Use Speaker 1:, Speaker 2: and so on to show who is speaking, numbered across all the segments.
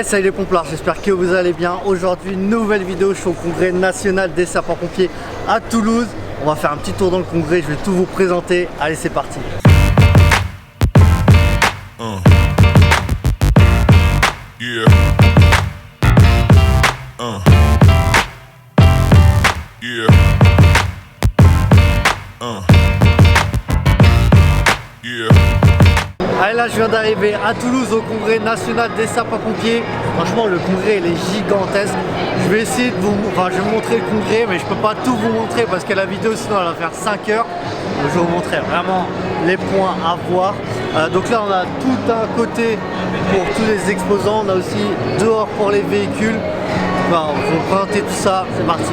Speaker 1: Hey, salut les pomplards, j'espère que vous allez bien. Aujourd'hui, nouvelle vidéo, je suis au congrès national des sapeurs-pompiers à Toulouse. On va faire un petit tour dans le congrès, je vais tout vous présenter. Allez, c'est parti.
Speaker 2: Yeah. Yeah. Yeah.
Speaker 1: Allez, là je viens d'arriver à Toulouse au congrès national des sapeurs-pompiers. Franchement, le congrès il est gigantesque. Je vais essayer de vous, je vais vous montrer le congrès, mais je peux pas tout vous montrer parce que la vidéo sinon elle va faire 5 heures. Donc, je vais vous montrer vraiment les points à voir. Donc là on a tout un côté pour tous les exposants, on a aussi dehors pour les véhicules. Enfin, je vais vous présenter tout ça, c'est parti.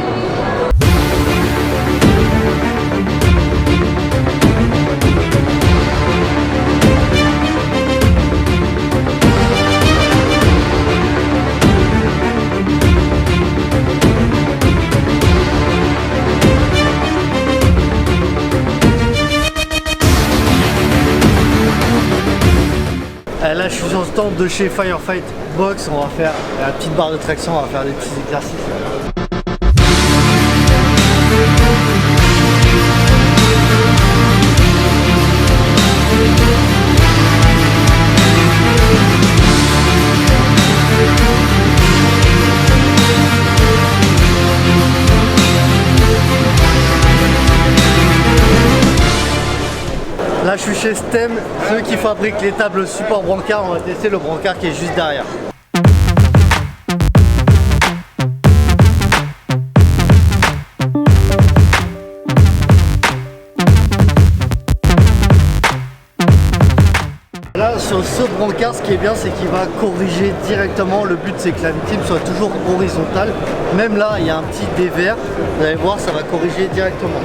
Speaker 1: Là je suis sur le stand de chez Firefight Box, on va faire la petite barre de traction, on va faire des petits exercices. Là je suis chez STEM, ceux qui fabriquent les tables support brancard, on va tester le brancard qui est juste derrière. Là sur ce brancard, ce qui est bien c'est qu'il va corriger directement, le but c'est que la victime soit toujours horizontale. Même là il y a un petit dévers, vous allez voir ça va corriger directement.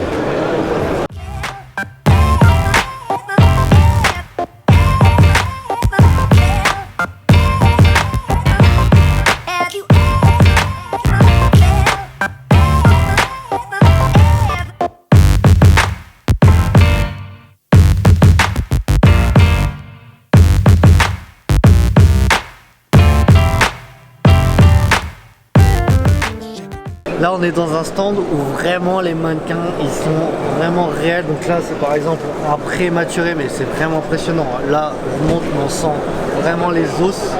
Speaker 1: Là on est dans un stand où vraiment les mannequins ils sont vraiment réels. Donc là c'est par exemple un prématuré mais c'est vraiment impressionnant. Là je monte, on sent vraiment les os.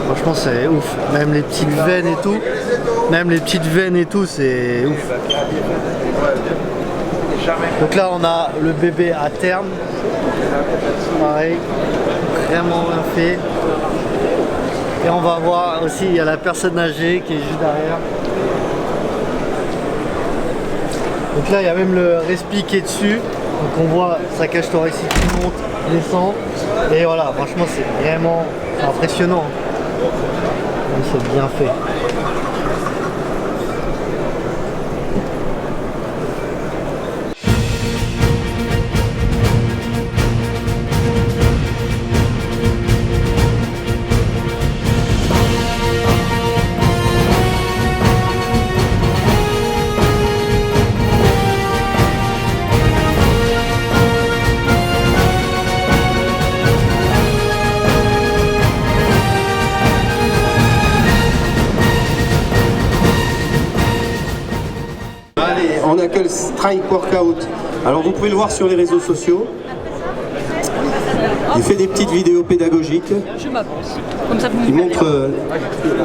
Speaker 1: Franchement c'est ouf. Même les petites veines et tout. C'est ouf. Donc là on a le bébé à terme. Pareil. Vraiment bien fait. Et on va voir aussi, il y a la personne âgée qui est juste derrière. Donc là, il y a même le respi qui est dessus. Donc on voit sa cage thoracique qui monte, descend. Et voilà, franchement, c'est vraiment impressionnant. C'est bien fait.
Speaker 3: On a que le Strike Workout. Alors vous pouvez le voir sur les réseaux sociaux. Il fait des petites vidéos pédagogiques. Il montre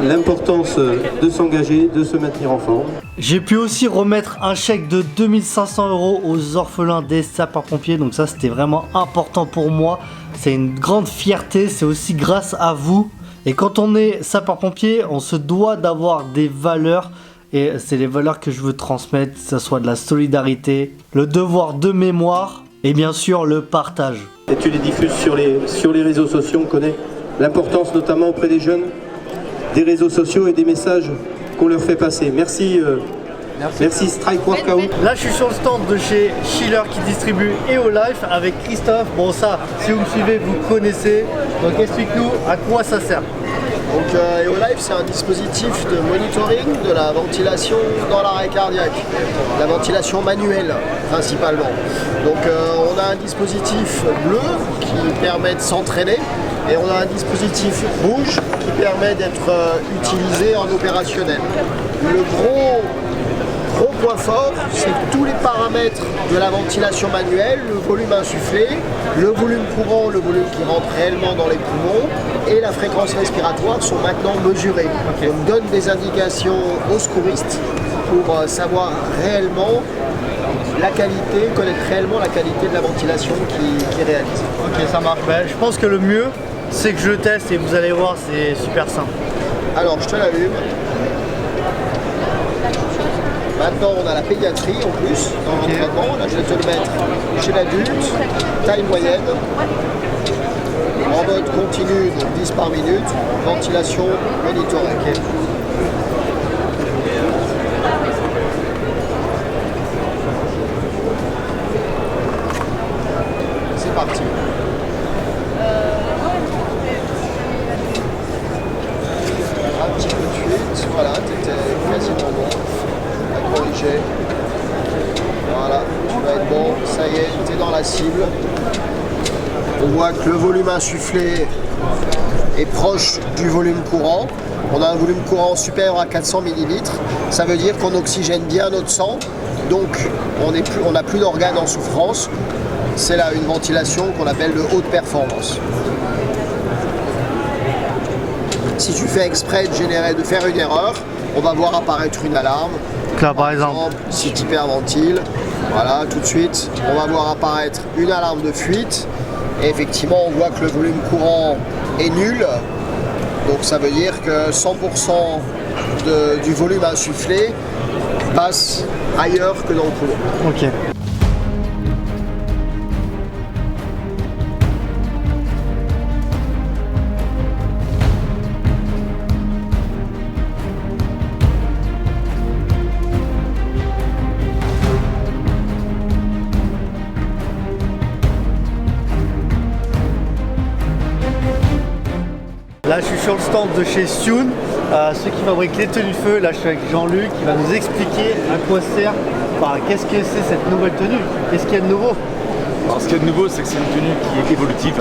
Speaker 3: l'importance de s'engager, de se maintenir en forme.
Speaker 1: J'ai pu aussi remettre un chèque de 2500 € aux orphelins des sapeurs-pompiers. Donc ça c'était vraiment important pour moi. C'est une grande fierté, c'est aussi grâce à vous. Et quand on est sapeur-pompier, on se doit d'avoir des valeurs. Et c'est les valeurs que je veux transmettre, que ce soit de la solidarité, le devoir de mémoire et bien sûr le partage.
Speaker 3: Et tu les diffuses sur les réseaux sociaux, on connaît l'importance notamment auprès des jeunes, des réseaux sociaux et des messages qu'on leur fait passer. Merci Strike Workout.
Speaker 1: Là je suis sur le stand de chez Schiller qui distribue EOLife avec Christophe. Bon ça, si vous me suivez, vous connaissez. Donc explique-nous à quoi ça sert.
Speaker 4: Donc EOLife, c'est un dispositif de monitoring de la ventilation dans l'arrêt cardiaque, la ventilation manuelle principalement. Donc on a un dispositif bleu qui permet de s'entraîner et on a un dispositif rouge qui permet d'être utilisé en opérationnel. Le gros point fort, c'est que tous les paramètres de la ventilation manuelle, le volume insufflé, le volume courant, le volume qui rentre réellement dans les poumons et la fréquence respiratoire sont maintenant mesurés. On donne des indications aux secouristes pour savoir réellement la qualité, connaître réellement la qualité de la ventilation qu'ils réalisent.
Speaker 1: Ok, ça marche. Ben, je pense que le mieux, c'est que je teste et vous allez voir, c'est super simple.
Speaker 4: Alors, je te l'allume. Maintenant, on a la pédiatrie en plus dans l'entraînement. Là, je vais te le mettre chez l'adulte, taille moyenne, en mode continu, donc 10 par minute, ventilation monitorée. C'est parti. Un petit peu de fuite, voilà, t'étais quasiment bon. Corriger. Voilà, tu vas être bon, ça y est, tu es dans la cible. On voit que le volume insufflé est proche du volume courant. On a un volume courant supérieur à 400 ml. Ça veut dire qu'on oxygène bien notre sang, donc on n'a plus d'organes en souffrance. C'est là une ventilation qu'on appelle de haute performance. Si tu fais exprès de faire une erreur, on va voir apparaître une alarme.
Speaker 1: Là, par exemple,
Speaker 4: si tu hyperventiles, voilà, tout de suite, on va voir apparaître une alarme de fuite. Et effectivement, on voit que le volume courant est nul. Donc ça veut dire que 100% du volume insufflé passe ailleurs que dans le poumon.
Speaker 1: ok. Là, je suis sur le stand de chez Sioun, ceux qui fabriquent les tenues de feu. Là, je suis avec Jean-Luc qui va nous expliquer à quoi sert, qu'est-ce que c'est cette nouvelle tenue, qu'est-ce qu'il y a de nouveau.
Speaker 5: Alors, ce qu'il y a de nouveau, c'est que c'est une tenue qui est évolutive,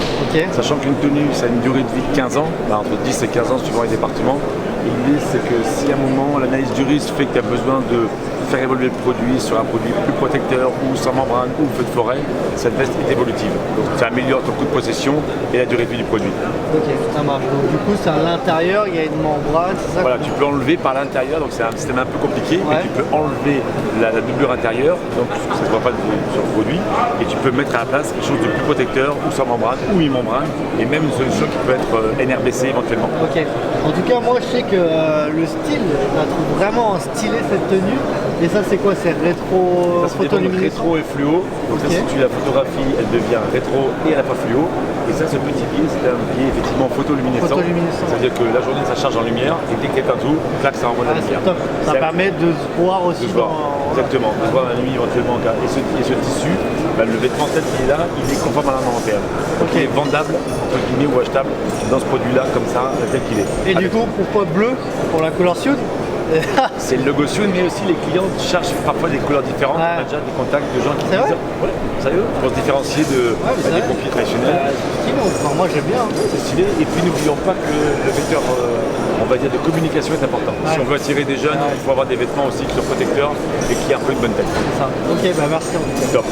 Speaker 5: sachant qu'une tenue, ça a une durée de vie de 15 ans, entre 10 et 15 ans suivant les départements. Et l'idée, c'est que si à un moment, l'analyse du risque fait que tu as besoin de faire évoluer le produit sur un produit plus protecteur ou sans membrane ou feu de forêt, cette veste est évolutive. Donc ça améliore ton coût de possession et la durée de vie du produit.
Speaker 1: Ok, ça marche. Donc du coup, c'est à l'intérieur, il y a une membrane, c'est ça?
Speaker 5: Voilà, tu peux enlever par l'intérieur, donc c'est un système un peu compliqué, mais tu peux enlever la doublure intérieure, donc ça ne se voit pas sur le produit, et tu peux mettre à la place quelque chose de plus protecteur ou sans membrane ou membrane, et même une solution qui peut être NRBC éventuellement.
Speaker 1: Ok. En tout cas, moi je sais que le style, je la trouve vraiment stylée cette tenue. Et ça, c'est quoi? C'est rétro photoluminescent?
Speaker 5: Rétro et fluo. Donc ça, si tu la photographie, elle devient rétro et à la fois fluo. Et ça, ce petit biais, c'est un biais effectivement photoluminescent. Ça veut dire que la journée, ça charge en lumière, et dès que tu éteins tout, clac, ça envoie la lumière.
Speaker 1: Top. Ça permet de se voir aussi.
Speaker 5: Exactement, de se voir la nuit éventuellement. Et ce tissu, le vêtement tel qu'il est là, il est conforme à la norme européenne. Donc il est vendable, entre guillemets, ou achetable dans ce produit-là, comme ça, tel qu'il est.
Speaker 1: Et du coup, pourquoi bleu pour la couleur Sioun?
Speaker 5: C'est le logo Sioun, mais aussi les clients cherchent parfois des couleurs différentes. On a déjà des contacts de gens qui disent ouais, sérieux, pour se différencier des pompiers traditionnels.
Speaker 1: Moi j'aime bien.
Speaker 5: C'est stylé. Et puis n'oublions pas que le vecteur, on va dire, de communication est important. Si on veut attirer des jeunes, il faut avoir des vêtements aussi qui sont protecteurs et qui aient un peu une bonne tête.
Speaker 1: C'est ça. Ok, merci.
Speaker 5: Top.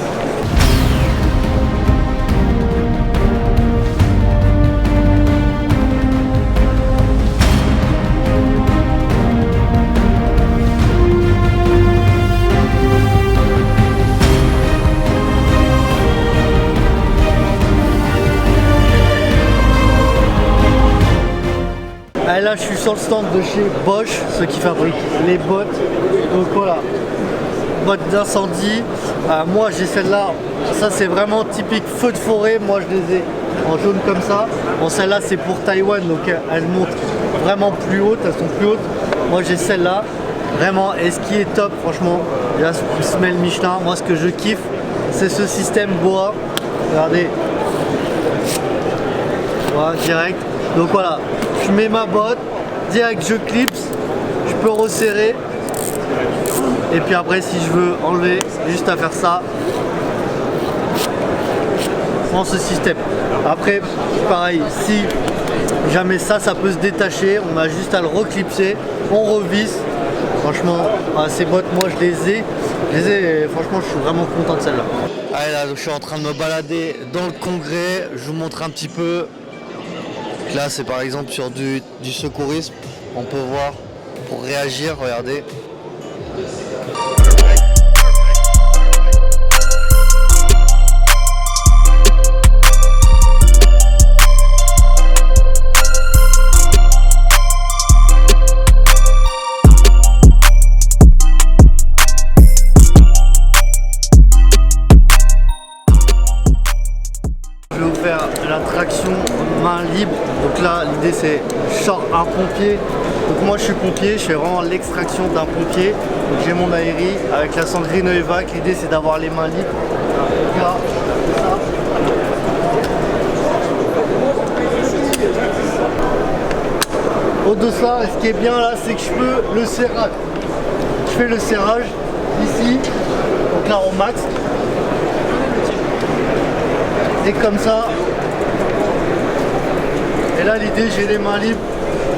Speaker 1: Et là, je suis sur le stand de chez Bosch, ceux qui fabriquent les bottes. Donc voilà, bottes d'incendie. Moi, j'ai celle-là. Ça, c'est vraiment typique feu de forêt. Moi, je les ai en jaune comme ça. Bon, celle-là, c'est pour Taïwan, donc elles montent vraiment plus hautes. Elles sont plus hautes. Moi, j'ai celle-là. Vraiment, et ce qui est top, franchement, là, je smell Michelin. Moi, ce que je kiffe, c'est ce système bois. Regardez. Voilà, direct. Donc voilà, je mets ma botte, direct je clipse, je peux resserrer. Et puis après, si je veux enlever, juste à faire ça. prend ce système. Après, pareil, si jamais ça peut se détacher, on a juste à le reclipser, on revisse. Franchement, ces bottes, moi je les ai et franchement je suis vraiment content de celle-là. Allez là, je suis en train de me balader dans le congrès, je vous montre un petit peu. Là c'est par exemple sur du secourisme, on peut voir pour réagir, regardez. Je vais vous faire la traction main libre. Donc là l'idée c'est je sors un pompier. Donc moi je suis pompier, je fais vraiment l'extraction d'un pompier. Donc j'ai mon aérie avec la Sangrino Evac. L'idée c'est d'avoir les mains libres. Donc là, ça. Au-delà de ça, ce qui est bien là, c'est que je peux le serrage. Je fais le serrage ici. Donc là au max. Et comme ça, et là l'idée j'ai les mains libres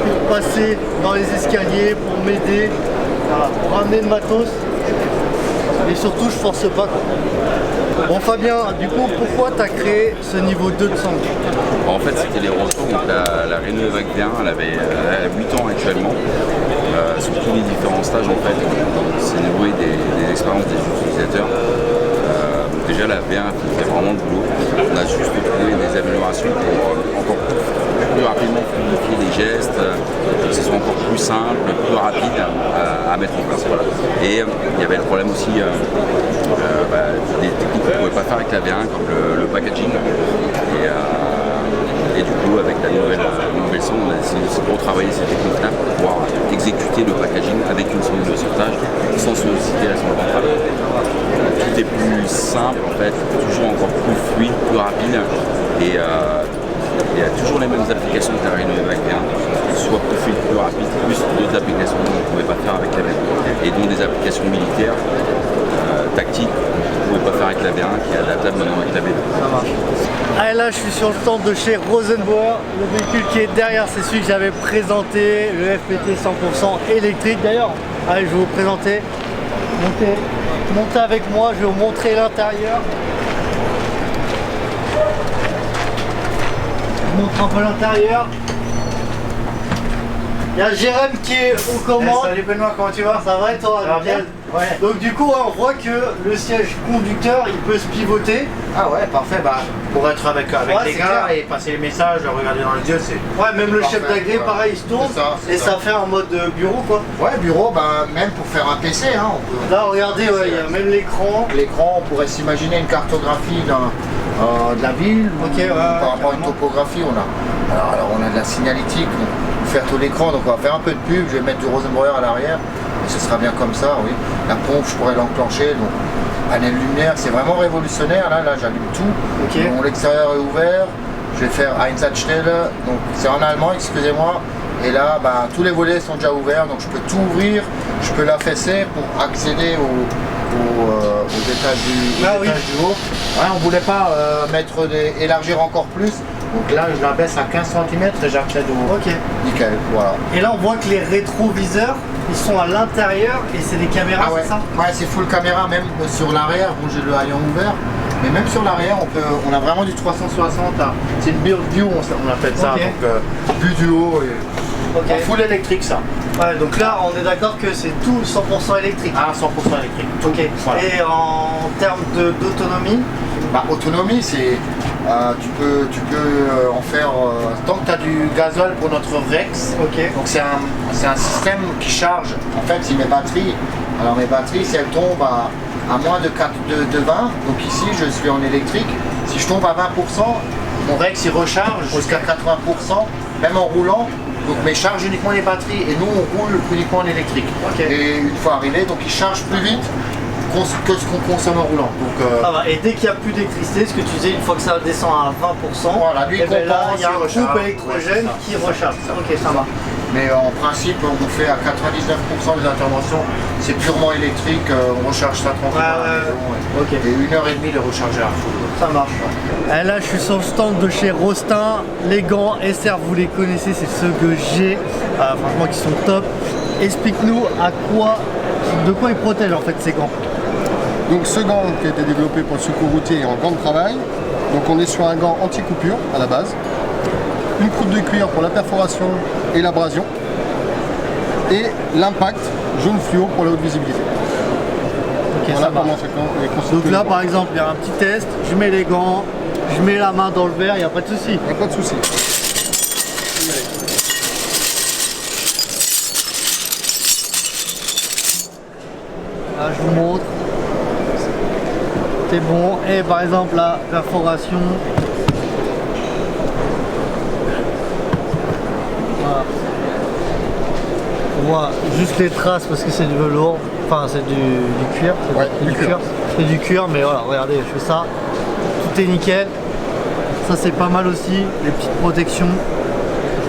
Speaker 1: pour passer dans les escaliers, pour m'aider, voilà, pour ramener le matos et surtout je force pas quoi. Bon Fabien, du coup pourquoi tu as créé ce niveau 2 de sangle?
Speaker 6: En fait c'était les retours, donc la Renault Evac V1 elle avait 8 ans actuellement, sur tous les différents stages en fait, c'est noué des expériences des utilisateurs. Déjà la V1 fait vraiment le boulot, on a juste trouvé des améliorations pour encore plus rapidement fluidifier les gestes, que ce soit encore plus simple, plus rapide à mettre en place. Voilà. Et il y avait le problème aussi des techniques qu'on ne pouvait pas faire avec la V1 comme le packaging. Et du coup avec la nouvelle sonde, on a essayé de retravailler ces techniques-là pour pouvoir exécuter le packaging avec une sonde de sauvetage sans solliciter la sonde ventrale. Tout est plus simple en fait, toujours encore plus fluide, plus rapide et il y a toujours les mêmes applications que la Renault Evac V1, soit plus fluide, plus rapide, plus d'autres applications qu'on ne pouvait pas faire avec la V1 et dont des applications militaires, tactiques qu'on ne pouvait pas faire avec la V1 qui est adaptable maintenant avec la V2.
Speaker 1: Ça marche. Allez là je suis sur le stand de chez Rosenbauer, le véhicule qui est derrière c'est celui que j'avais présenté, le FPT 100% électrique. D'ailleurs, allez je vais vous présenter, montez avec moi, je vais vous montrer l'intérieur. Je montre un peu l'intérieur. Il y a Jérém qui est aux commandes.
Speaker 7: Salut Benoît, comment tu vas?
Speaker 1: Ça va et toi?
Speaker 7: Ça va bien? Ouais.
Speaker 1: Donc du coup on voit que le siège conducteur il peut se pivoter.
Speaker 7: Ah ouais, parfait, bah pour être avec les gars
Speaker 1: clair.
Speaker 7: et passer les messages, regarder dans les yeux, c'est...
Speaker 1: Ouais, même le chef
Speaker 4: Parfait,
Speaker 1: d'agré
Speaker 4: ouais.
Speaker 1: pareil il se tourne
Speaker 4: C'est
Speaker 1: et
Speaker 4: ça.
Speaker 1: ça fait en mode bureau quoi.
Speaker 4: Ouais, bureau, ben, même pour faire un PC, hein, on peut...
Speaker 1: Là regardez, ouais, il y a même l'écran.
Speaker 4: L'écran, on pourrait s'imaginer une cartographie de la ville,
Speaker 1: Ok,
Speaker 4: ou
Speaker 1: ouais,
Speaker 4: par rapport à une
Speaker 1: carrément.
Speaker 4: topographie. Alors on a de la signalétique, on peut faire tout l'écran, donc on va faire un peu de pub, je vais mettre du Rosenbauer à l'arrière, et ce sera bien comme ça, oui. La pompe, je pourrais l'enclencher, donc panel luminaire, c'est vraiment révolutionnaire, là j'allume tout.
Speaker 1: Ok.
Speaker 4: Bon, l'extérieur est ouvert, je vais faire Einsatzstelle, donc c'est en allemand, excusez-moi. Et là, bah, tous les volets sont déjà ouverts, donc je peux tout ouvrir, je peux l'affaisser pour accéder aux étages du haut. Ouais, on ne voulait pas élargir encore plus, donc là je la baisse à 15 cm et j'accède au
Speaker 1: Ok.
Speaker 4: nickel, voilà.
Speaker 1: Et là on voit que les rétroviseurs ils sont à l'intérieur et c'est des caméras,
Speaker 4: Ah ouais,
Speaker 1: c'est ça?
Speaker 4: ouais, c'est full caméra, même sur l'arrière, bon j'ai le haillon ouvert, mais même sur l'arrière on a vraiment du 360 là. C'est une build view on appelle ça,
Speaker 1: Ok.
Speaker 4: donc vue du haut et
Speaker 1: Ok.
Speaker 4: en full électrique ça.
Speaker 1: Ouais, donc là on est d'accord que c'est tout 100% électrique.
Speaker 4: Ah 100% électrique.
Speaker 1: Ok.
Speaker 4: Voilà.
Speaker 1: Et en termes d'autonomie?
Speaker 4: Bah, autonomie, c'est tu peux en faire tant que tu as du gazole pour notre Vrex.
Speaker 1: Ok.
Speaker 4: Donc c'est un système qui charge. En fait, c'est mes batteries. Alors mes batteries, si elles tombent à moins de 20, donc ici je suis en électrique. Si je tombe à 20%, mon Rex il recharge jusqu'à 80%, même en roulant. Donc mais charge uniquement les batteries et nous on roule uniquement en électrique.
Speaker 1: Ok.
Speaker 4: Et une fois arrivé, donc il charge plus vite que ce qu'on consomme en roulant. Donc,
Speaker 1: Ça va. Et dès qu'il n'y a plus d'électricité, ce que tu disais, une fois que ça descend à 20%,
Speaker 4: Voilà, lui,
Speaker 1: et ben là
Speaker 4: compense,
Speaker 1: il y a un
Speaker 4: il recharge.
Speaker 1: groupe électrogène
Speaker 4: Ouais,
Speaker 1: qui
Speaker 4: c'est ça,
Speaker 1: recharge.
Speaker 4: c'est ça.
Speaker 1: Ok, ça va.
Speaker 4: Mais en principe, on fait à 99% des interventions, c'est purement électrique, on recharge ça tranquillement à la maison.
Speaker 1: Ok.
Speaker 4: Et 1h30 de recharger à fond.
Speaker 1: Ça marche. Et là, je suis sur le stand de chez Rostin. Les gants SR, vous les connaissez, c'est ceux que j'ai. Franchement, qui sont top. Explique-nous de quoi ils protègent en fait ces gants.
Speaker 8: Donc ce gant qui a été développé pour le secours routier est en gant de travail. Donc on est sur un gant anti-coupure à la base. Une croûte de cuir pour la perforation et l'abrasion. Et l'impact jaune fluo pour la haute visibilité.
Speaker 1: Ok,
Speaker 8: voilà
Speaker 1: ça marche.
Speaker 8: comment ce gant est constitué.
Speaker 1: Donc là, par exemple, il y a un petit test. Je mets les gants, je mets la main dans le verre, il n'y a pas de souci.
Speaker 8: Il n'y a pas de souci.
Speaker 1: Là, je vous montre. C'est bon. Et par exemple, la perforation. Voilà. On voit juste les traces parce que c'est du velours. Enfin, c'est du cuir.
Speaker 8: Ouais, du cuir.
Speaker 1: C'est du cuir, mais voilà, regardez, je fais ça. Tout est nickel. Ça, c'est pas mal aussi. Les petites protections.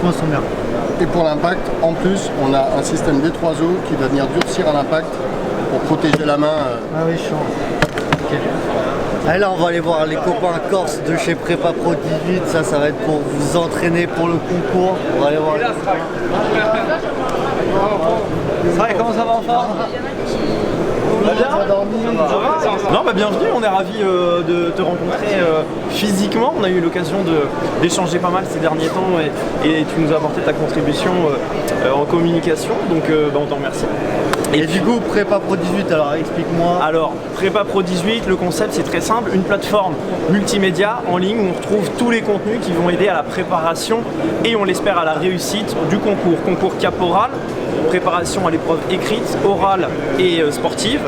Speaker 1: Franchement, elles sont bien.
Speaker 8: Et pour l'impact, en plus, on a un système D3O qui va venir durcir à l'impact pour protéger la main.
Speaker 1: Ah oui, je sens. Ok. Allez, là, on va aller voir les copains corses de chez Prépa Pro 18. Ça va être pour vous entraîner pour le concours. On va aller voir les copains. Ça va, comment ça va en forme?
Speaker 9: Non, bah bienvenue, on est ravis de te rencontrer physiquement. On a eu l'occasion d'échanger pas mal ces derniers temps et tu nous as apporté ta contribution en communication, donc on t'en remercie.
Speaker 1: Et du coup, Prépa Pro 18, alors explique-moi.
Speaker 9: Alors, Prépa Pro 18, le concept c'est très simple, une plateforme multimédia en ligne où on retrouve tous les contenus qui vont aider à la préparation et on l'espère à la réussite du concours caporal, préparation à l'épreuve écrite, orale et sportive,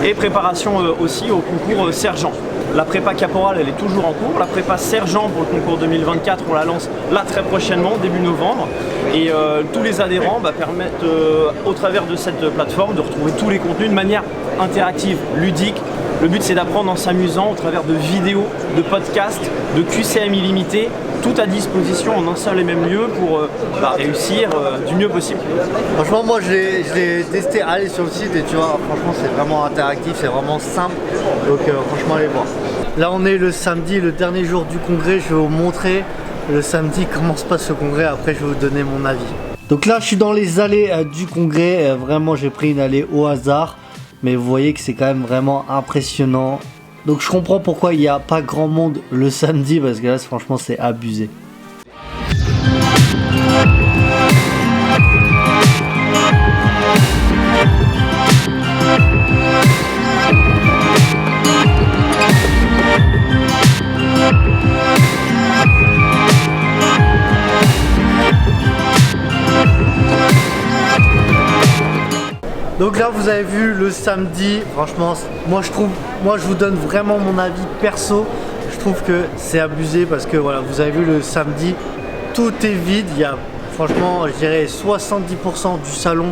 Speaker 9: et préparation aussi au concours sergent. La prépa caporal, elle est toujours en cours. La prépa sergent pour le concours 2024, on la lance là très prochainement, début novembre. Et tous les adhérents permettent, au travers de cette plateforme, de retrouver tous les contenus de manière interactive, ludique. Le but, c'est d'apprendre en s'amusant au travers de vidéos, de podcasts, de QCM illimité, tout à disposition en un seul et même lieu pour réussir du mieux possible.
Speaker 1: Franchement, moi, je l'ai testé. Allez sur le site et tu vois, franchement, c'est vraiment interactif, c'est vraiment simple. Donc, franchement, allez voir. Là, on est le samedi, le dernier jour du congrès. Je vais vous montrer le samedi comment se passe ce congrès. Après, je vais vous donner mon avis. Donc là, je suis dans les allées du congrès. Vraiment, j'ai pris une allée au hasard. Mais vous voyez que c'est quand même vraiment impressionnant. Donc je comprends pourquoi il n'y a pas grand monde le samedi, parce que là franchement c'est abusé. Donc là vous avez vu le samedi, franchement moi je vous donne vraiment mon avis perso. Je trouve que c'est abusé parce que voilà, vous avez vu le samedi, tout est vide. Il y a franchement je dirais 70% du salon,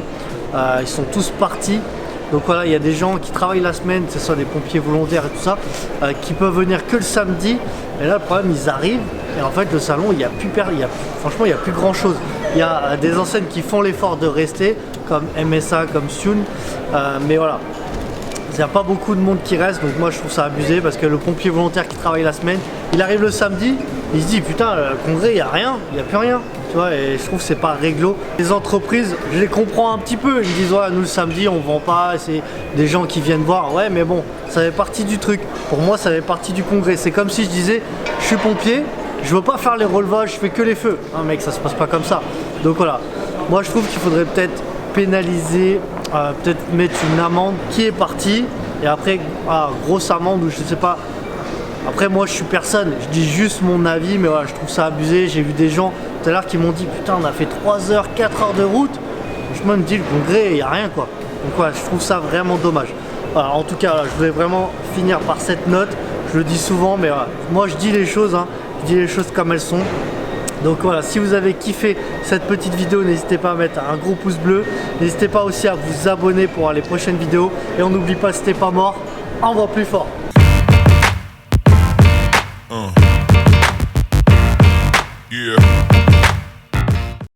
Speaker 1: ils sont tous partis. Donc voilà, il y a des gens qui travaillent la semaine, que ce soit des pompiers volontaires et tout ça, qui peuvent venir que le samedi. Et là le problème, ils arrivent et en fait le salon, franchement il n'y a plus grand chose. Il y a des enseignes qui font l'effort de rester, comme MSA, comme Sion, mais voilà, il n'y a pas beaucoup de monde qui reste, donc moi je trouve ça abusé parce que le pompier volontaire qui travaille la semaine, il arrive le samedi, il se dit putain, le congrès, il n'y a rien, il n'y a plus rien, tu vois, et je trouve que c'est pas réglo. Les entreprises, je les comprends un petit peu, ils me disent ouais, nous le samedi on vend pas, c'est des gens qui viennent voir, ouais, mais bon, ça fait partie du truc. Pour moi, ça fait partie du congrès. C'est comme si je disais, je suis pompier, je veux pas faire les relevages, je fais que les feux. Non mec, ça se passe pas comme ça. Donc voilà, moi je trouve qu'il faudrait peut-être pénaliser, peut-être mettre une amende qui est partie et après grosse amende ou je sais pas. Après moi je suis personne, je dis juste mon avis, mais voilà, je trouve ça abusé. J'ai vu des gens tout à l'heure qui m'ont dit putain, on a fait 3 heures, 4 heures de route. Je me dis le congrès, il n'y a rien quoi. Donc voilà, je trouve ça vraiment dommage. Voilà, en tout cas, là, je voulais vraiment finir par cette note. Je le dis souvent, mais voilà, moi je dis les choses, hein, je dis les choses comme elles sont. Donc voilà, si vous avez kiffé cette petite vidéo, n'hésitez pas à mettre un gros pouce bleu. N'hésitez pas aussi à vous abonner pour les prochaines vidéos. Et on n'oublie pas, si t'es pas mort, envoie plus fort.